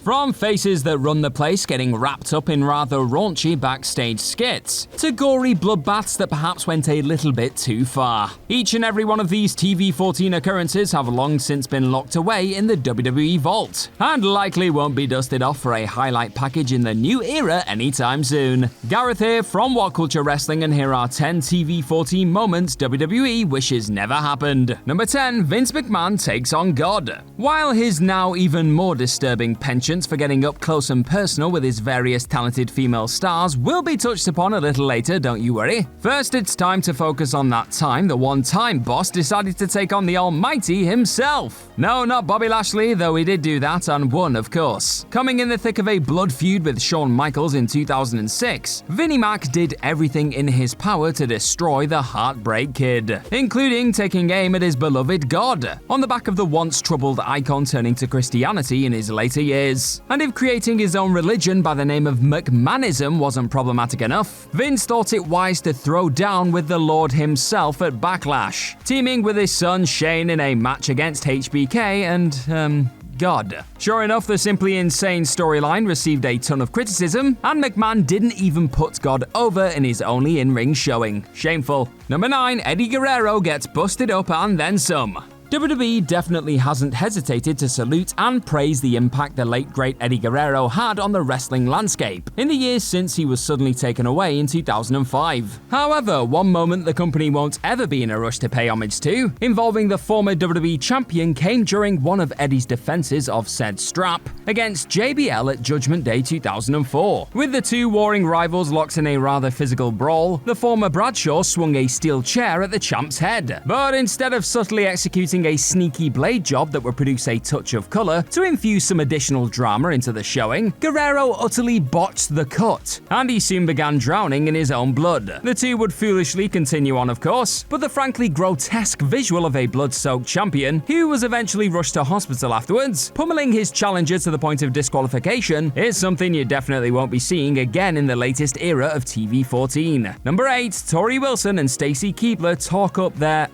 From faces that run the place getting wrapped up in rather raunchy backstage skits, to gory bloodbaths that perhaps went a little bit too far. Each and every one of these TV-14 occurrences have long since been locked away in the WWE vault, and likely won't be dusted off for a highlight package in the new era anytime soon. Gareth here from What Culture Wrestling, and here are 10 TV-14 moments WWE wishes never happened. Number 10. Vince McMahon takes on God. While his now even more disturbing penchant for getting up close and personal with his various talented female stars will be touched upon a little later, don't you worry. First, it's time to focus on that time the one-time boss decided to take on the Almighty himself. No, not Bobby Lashley, though he did do that and won, of course. Coming in the thick of a blood feud with Shawn Michaels in 2006, Vinnie Mac did everything in his power to destroy the Heartbreak Kid, including taking aim at his beloved God, on the back of the once troubled icon turning to Christianity in his later years. And if creating his own religion by the name of McMahonism wasn't problematic enough, Vince thought it wise to throw down with the Lord himself at Backlash, teaming with his son Shane in a match against HBK and, God. Sure enough, the simply insane storyline received a ton of criticism, and McMahon didn't even put God over in his only in-ring showing. Shameful. Number 9. Eddie Guerrero gets busted up and then some. WWE definitely hasn't hesitated to salute and praise the impact the late great Eddie Guerrero had on the wrestling landscape in the years since he was suddenly taken away in 2005. However, one moment the company won't ever be in a rush to pay homage to, involving the former WWE champion, came during one of Eddie's defenses of said strap against JBL at Judgment Day 2004. With the two warring rivals locked in a rather physical brawl, the former Bradshaw swung a steel chair at the champ's head, but instead of subtly executing a sneaky blade job that would produce a touch of color to infuse some additional drama into the showing, Guerrero utterly botched the cut, and he soon began drowning in his own blood. The two would foolishly continue on, of course, but the frankly grotesque visual of a blood-soaked champion, who was eventually rushed to hospital afterwards, pummeling his challenger to the point of disqualification, is something you definitely won't be seeing again in the latest era of TV-14. Number 8. Tori Wilson and Stacy Keibler talk up their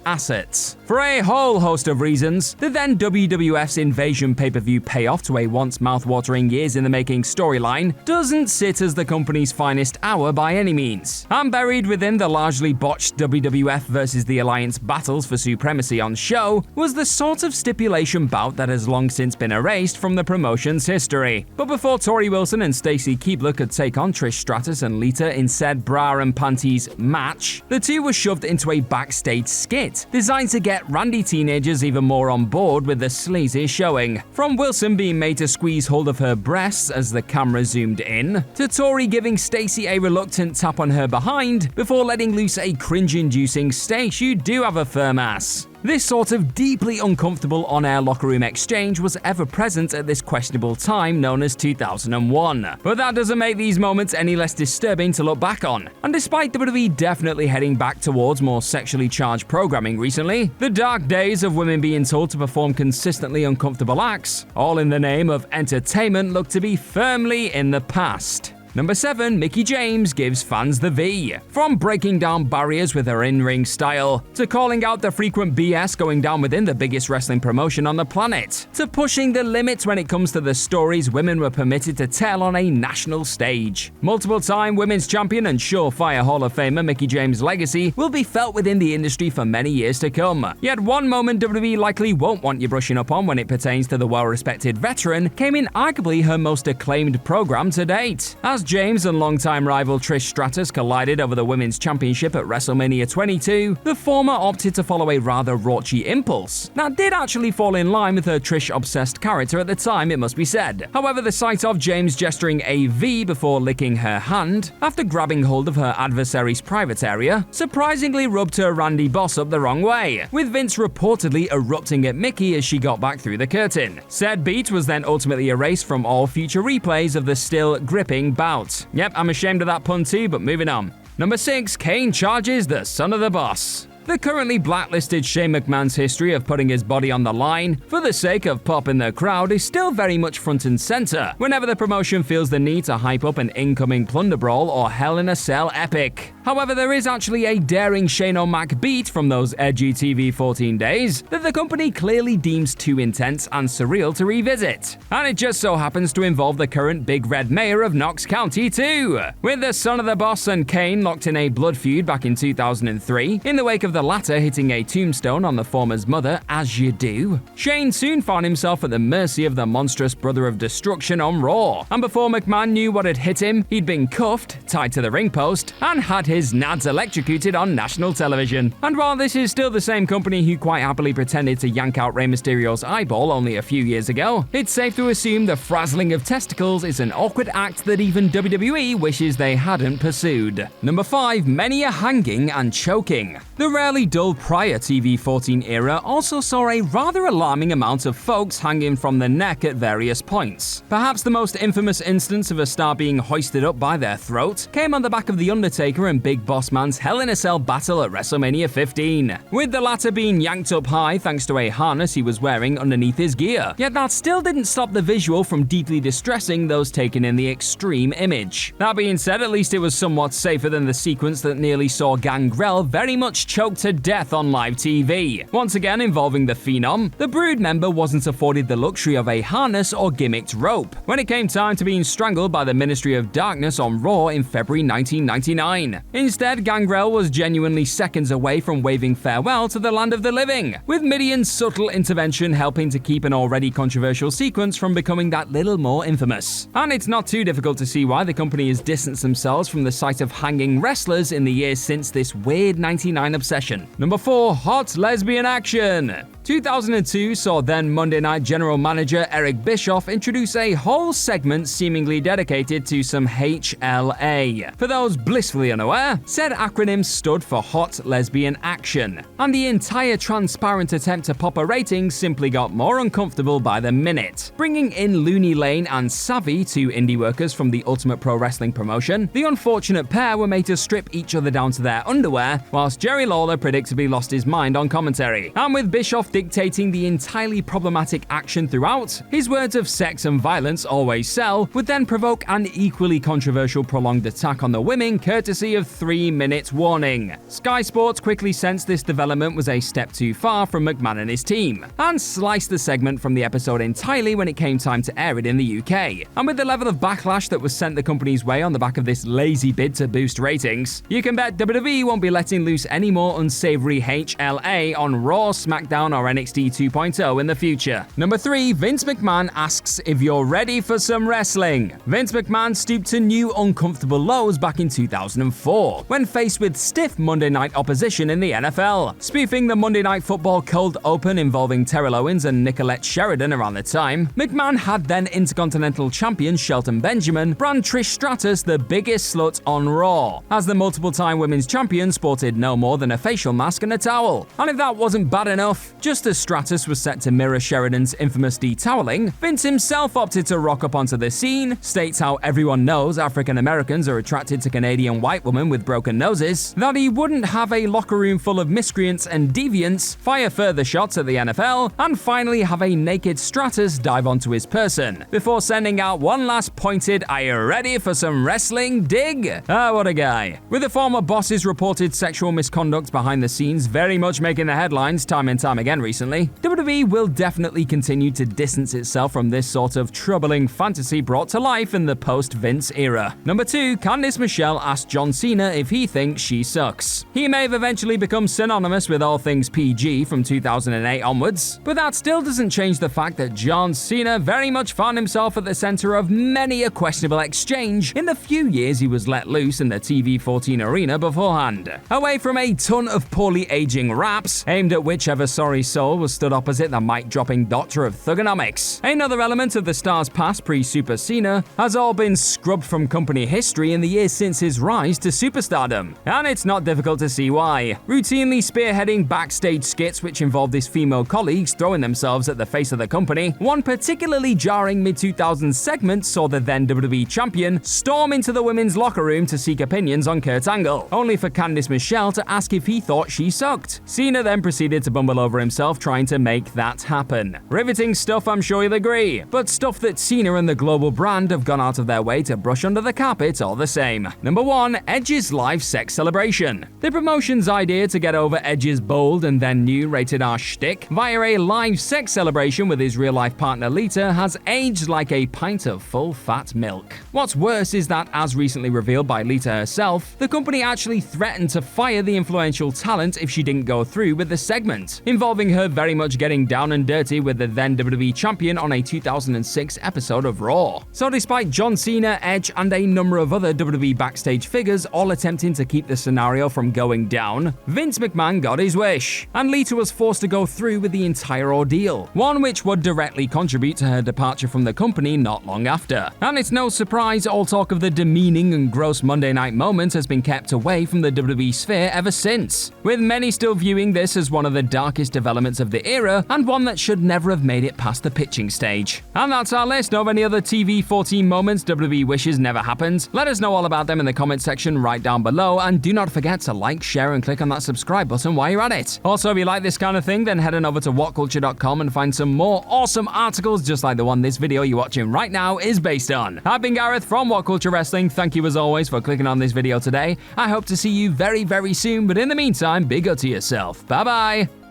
assets. For a whole host of reasons, the then WWF's Invasion pay-per-view payoff to a once mouth-watering years-in-the-making storyline doesn't sit as the company's finest hour by any means. And buried within the largely botched WWF versus the Alliance battles for supremacy on show was the sort of stipulation bout that has long since been erased from the promotion's history. But before Tori Wilson and Stacy Keibler could take on Trish Stratus and Lita in said bra and panties match, the two were shoved into a backstage skit designed to get randy teenagers even more on board with the sleazy showing. From Wilson being made to squeeze hold of her breasts as the camera zoomed in, to Tori giving Stacy a reluctant tap on her behind before letting loose a cringe-inducing "Stace, you do have a firm ass." This sort of deeply uncomfortable on-air locker room exchange was ever present at this questionable time known as 2001. But that doesn't make these moments any less disturbing to look back on. And despite WWE definitely heading back towards more sexually charged programming recently, the dark days of women being told to perform consistently uncomfortable acts, all in the name of entertainment, look to be firmly in the past. Number 7. Mickie James gives fans the V. From breaking down barriers with her in-ring style, to calling out the frequent BS going down within the biggest wrestling promotion on the planet, to pushing the limits when it comes to the stories women were permitted to tell on a national stage. Multiple-time women's champion and surefire Hall of Famer Mickie James' legacy will be felt within the industry for many years to come. Yet one moment WWE likely won't want you brushing up on when it pertains to the well-respected veteran came in arguably her most acclaimed program to date. As James and longtime rival Trish Stratus collided over the Women's Championship at WrestleMania 22, the former opted to follow a rather raunchy impulse that did actually fall in line with her Trish-obsessed character at the time, it must be said. However, the sight of James gesturing a V before licking her hand, after grabbing hold of her adversary's private area, surprisingly rubbed her Randy boss up the wrong way, with Vince reportedly erupting at Mickie as she got back through the curtain. Said beat was then ultimately erased from all future replays of the still gripping bout. Yep, I'm ashamed of that pun too, but moving on. Number 6. Kane charges the son of the boss. The currently blacklisted Shane McMahon's history of putting his body on the line for the sake of popping the crowd is still very much front and center whenever the promotion feels the need to hype up an incoming Plunder Brawl or Hell in a Cell epic. However, there is actually a daring Shane O'Mac beat from those edgy TV-14 days that the company clearly deems too intense and surreal to revisit. And it just so happens to involve the current Big Red Mayor of Knox County too. With the son of the boss and Kane locked in a blood feud back in 2003, in the wake of the latter hitting a tombstone on the former's mother, as you do, Shane soon found himself at the mercy of the monstrous Brother of Destruction on Raw. And before McMahon knew what had hit him, he'd been cuffed, tied to the ring post, and had his nads electrocuted on national television. And while this is still the same company who quite happily pretended to yank out Rey Mysterio's eyeball only a few years ago, it's safe to assume the frazzling of testicles is an awkward act that even WWE wishes they hadn't pursued. Number 5. Many a hanging and choking. The rarely dull prior TV-14 era also saw a rather alarming amount of folks hanging from the neck at various points. Perhaps the most infamous instance of a star being hoisted up by their throat came on the back of The Undertaker and Big Boss Man's Hell in a Cell battle at WrestleMania 15, with the latter being yanked up high thanks to a harness he was wearing underneath his gear. Yet that still didn't stop the visual from deeply distressing those taken in the extreme image. That being said, at least it was somewhat safer than the sequence that nearly saw Gangrel very much choked to death on live TV. Once again involving the Phenom, the Brood member wasn't afforded the luxury of a harness or gimmicked rope when it came time to being strangled by the Ministry of Darkness on Raw in February 1999. Instead, Gangrel was genuinely seconds away from waving farewell to the land of the living, with Mideon's subtle intervention helping to keep an already controversial sequence from becoming that little more infamous. And it's not too difficult to see why the company has distanced themselves from the sight of hanging wrestlers in the years since this weird 99 obsession. Number 4. Hot Lesbian Action. 2002 saw then Monday Night General Manager Eric Bischoff introduce a whole segment seemingly dedicated to some HLA. For those blissfully unaware, said acronym stood for Hot Lesbian Action, and the entire transparent attempt to pop a rating simply got more uncomfortable by the minute. Bringing in Looney Lane and Savvy, two indie workers from the Ultimate Pro Wrestling promotion, the unfortunate pair were made to strip each other down to their underwear, whilst Jerry Lawler predictably lost his mind on commentary. And with Bischoff dictating the entirely problematic action throughout, his words of sex and violence always sell would then provoke an equally controversial prolonged attack on the women courtesy of 3 minutes warning. Sky Sports quickly sensed this development was a step too far from McMahon and his team, and sliced the segment from the episode entirely when it came time to air it in the UK. And with the level of backlash that was sent the company's way on the back of this lazy bid to boost ratings, you can bet WWE won't be letting loose any more unsavory HLA on Raw, SmackDown, or NXT 2.0 in the future. Number 3. Vince McMahon asks if you're ready for some wrestling. Vince McMahon stooped to new uncomfortable lows back in 2004 when faced with stiff Monday night opposition in the NFL. Spoofing the Monday Night Football cold open involving Terrell Owens and Nicolette Sheridan around the time, McMahon had then Intercontinental Champion Shelton Benjamin brand Trish Stratus the biggest slut on Raw, as the multiple-time women's champion sported no more than a facial mask and a towel. And if that wasn't bad enough, just as Stratus was set to mirror Sheridan's infamous detoweling, Vince himself opted to rock up onto the scene, states how everyone knows African Americans are attracted to Canadian white women with broken noses, that he wouldn't have a locker room full of miscreants and deviants, fire further shots at the NFL, and finally have a naked Stratus dive onto his person, before sending out one last pointed "Are you ready for some wrestling?" dig. Ah, what a guy. With the former boss's reported sexual misconduct behind the scenes very much making the headlines time and time again recently, WWE will definitely continue to distance itself from this sort of troubling fantasy brought to life in the post-Vince era. Number 2. Candice Michelle asked John Cena if he thinks she sucks. He may have eventually become synonymous with all things PG from 2008 onwards, but that still doesn't change the fact that John Cena very much found himself at the center of many a questionable exchange in the few years he was let loose in the TV-14 arena beforehand. Away from a ton of poorly aging raps aimed at whichever sorry soul was stood opposite the mic-dropping doctor of thugonomics, another element of the star's past pre-Super Cena has all been scrubbed from company history in the years since his rise to superstardom. And it's not difficult to see why. Routinely spearheading backstage skits which involved his female colleagues throwing themselves at the face of the company, one particularly jarring mid-2000s segment saw the then WWE champion storm into the women's locker room to seek opinions on Kurt Angle, only for Candice Michelle to ask if he he thought she sucked. Cena then proceeded to bumble over himself trying to make that happen. Riveting stuff, I'm sure you'll agree, but stuff that Cena and the global brand have gone out of their way to brush under the carpet all the same. Number 1. Edge's live sex celebration. The promotion's idea to get over Edge's bold and then new rated R shtick via a live sex celebration with his real-life partner Lita has aged like a pint of full-fat milk. What's worse is that, as recently revealed by Lita herself, the company actually threatened to fire the influential talent if she didn't go through with the segment, involving her very much getting down and dirty with the then WWE champion on a 2006 episode of Raw. So despite John Cena, Edge, and a number of other WWE backstage figures all attempting to keep the scenario from going down, Vince McMahon got his wish, and Lita was forced to go through with the entire ordeal, one which would directly contribute to her departure from the company not long after. And it's no surprise all talk of the demeaning and gross Monday Night moment has been kept away from the WWE sphere ever since, with many still viewing this as one of the darkest developments of the era and one that should never have made it past the pitching stage. And that's our list of any other TV-14 moments WWE wishes never happened. Let us know all about them in the comment section right down below, and do not forget to like, share, and click on that subscribe button while you're at it. Also, if you like this kind of thing, then head on over to whatculture.com and find some more awesome articles just like the one this video you're watching right now is based on. I've been Gareth from What Culture Wrestling. Thank you as always for clicking on this video today. I hope to see you very, very soon, but in the meantime, be good to yourself. Bye bye!